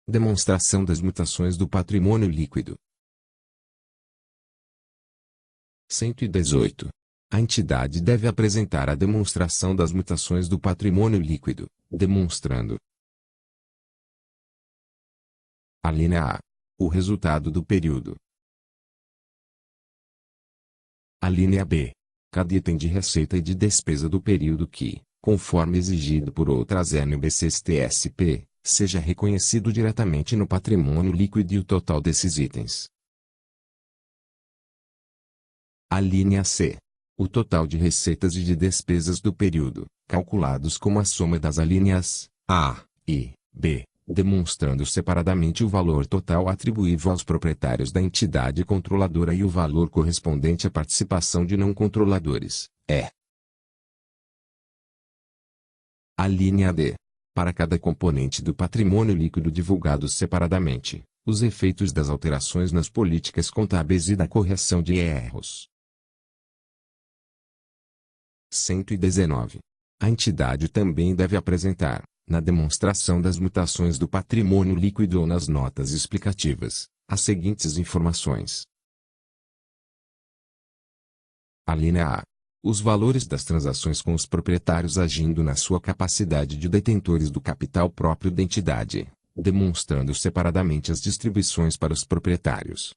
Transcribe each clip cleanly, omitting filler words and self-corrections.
Demonstração das mutações do patrimônio líquido. 118. A entidade deve apresentar a demonstração das mutações do patrimônio líquido, demonstrando: a linha A. O resultado do período. A linha B. Cada item de receita e de despesa do período que, conforme exigido por outras NBC-TSP, seja reconhecido diretamente no patrimônio líquido e o total desses itens. A linha C. O total de receitas e de despesas do período, calculados como a soma das alíneas A e B, demonstrando separadamente o valor total atribuível aos proprietários da entidade controladora e o valor correspondente à participação de não controladores, E. A linha D. Para cada componente do patrimônio líquido divulgados separadamente, os efeitos das alterações nas políticas contábeis e da correção de erros. 119. A entidade também deve apresentar, na demonstração das mutações do patrimônio líquido ou nas notas explicativas, as seguintes informações. A linha A. Os valores das transações com os proprietários agindo na sua capacidade de detentores do capital próprio da entidade, demonstrando separadamente as distribuições para os proprietários.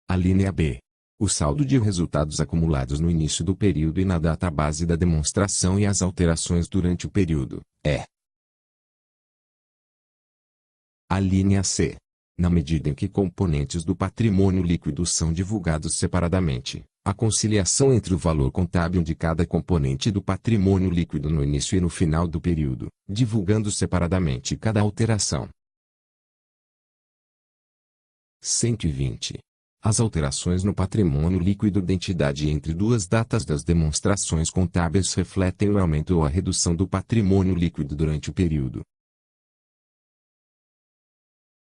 A linha B. O saldo de resultados acumulados no início do período e na data base da demonstração e as alterações durante o período, E. A linha C. Na medida em que componentes do patrimônio líquido são divulgados separadamente, a conciliação entre o valor contábil de cada componente do patrimônio líquido no início e no final do período, divulgando separadamente cada alteração. 120. As alterações no patrimônio líquido da entidade entre duas datas das demonstrações contábeis refletem o aumento ou a redução do patrimônio líquido durante o período.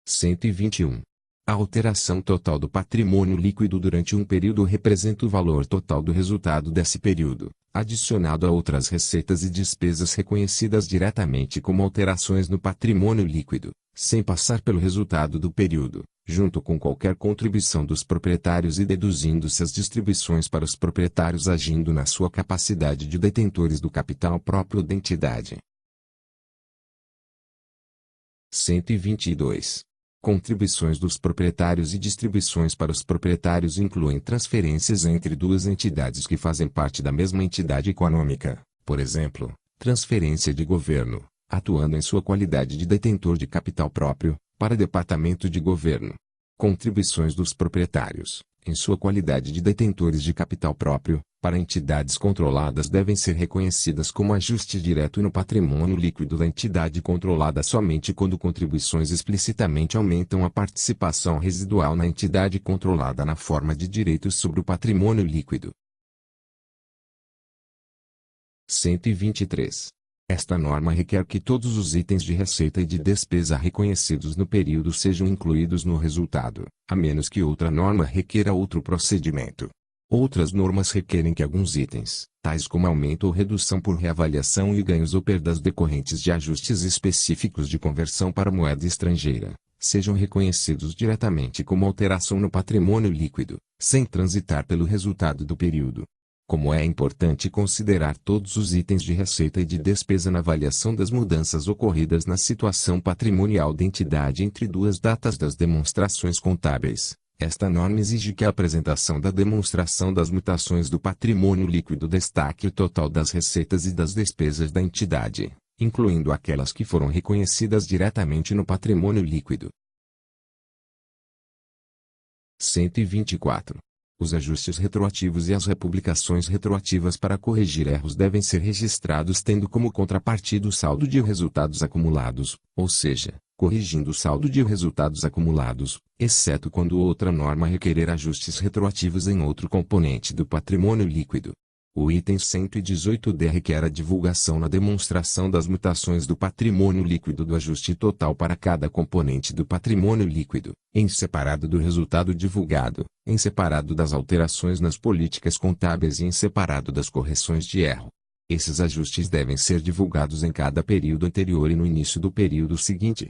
121. A alteração total do patrimônio líquido durante um período representa o valor total do resultado desse período, adicionado a outras receitas e despesas reconhecidas diretamente como alterações no patrimônio líquido, sem passar pelo resultado do período, junto com qualquer contribuição dos proprietários e deduzindo-se as distribuições para os proprietários agindo na sua capacidade de detentores do capital próprio da entidade. 122. Contribuições dos proprietários e distribuições para os proprietários incluem transferências entre duas entidades que fazem parte da mesma entidade econômica, por exemplo, transferência de governo, atuando em sua qualidade de detentor de capital próprio, para departamento de governo. Contribuições dos proprietários, em sua qualidade de detentores de capital próprio, para entidades controladas devem ser reconhecidas como ajuste direto no patrimônio líquido da entidade controlada somente quando contribuições explicitamente aumentam a participação residual na entidade controlada na forma de direitos sobre o patrimônio líquido. 123. Esta norma requer que todos os itens de receita e de despesa reconhecidos no período sejam incluídos no resultado, a menos que outra norma requeira outro procedimento. Outras normas requerem que alguns itens, tais como aumento ou redução por reavaliação e ganhos ou perdas decorrentes de ajustes específicos de conversão para moeda estrangeira, sejam reconhecidos diretamente como alteração no patrimônio líquido, sem transitar pelo resultado do período. Como é importante considerar todos os itens de receita e de despesa na avaliação das mudanças ocorridas na situação patrimonial da entidade entre duas datas das demonstrações contábeis, esta norma exige que a apresentação da demonstração das mutações do patrimônio líquido destaque o total das receitas e das despesas da entidade, incluindo aquelas que foram reconhecidas diretamente no patrimônio líquido. 124. Os ajustes retroativos e as republicações retroativas para corrigir erros devem ser registrados tendo como contrapartida o saldo de resultados acumulados, ou seja, corrigindo o saldo de resultados acumulados, exceto quando outra norma requerer ajustes retroativos em outro componente do patrimônio líquido. O item 118D requer a divulgação na demonstração das mutações do patrimônio líquido do ajuste total para cada componente do patrimônio líquido, em separado do resultado divulgado, em separado das alterações nas políticas contábeis e em separado das correções de erro. Esses ajustes devem ser divulgados em cada período anterior e no início do período seguinte.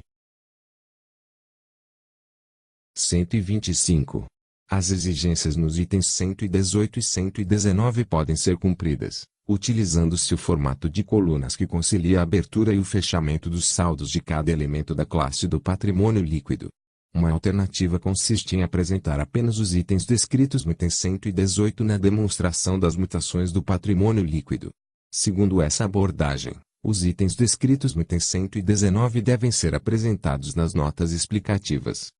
125. As exigências nos itens 118 e 119 podem ser cumpridas, utilizando-se o formato de colunas que concilia a abertura e o fechamento dos saldos de cada elemento da classe do patrimônio líquido. Uma alternativa consiste em apresentar apenas os itens descritos no item 118 na demonstração das mutações do patrimônio líquido. Segundo essa abordagem, os itens descritos no item 119 devem ser apresentados nas notas explicativas,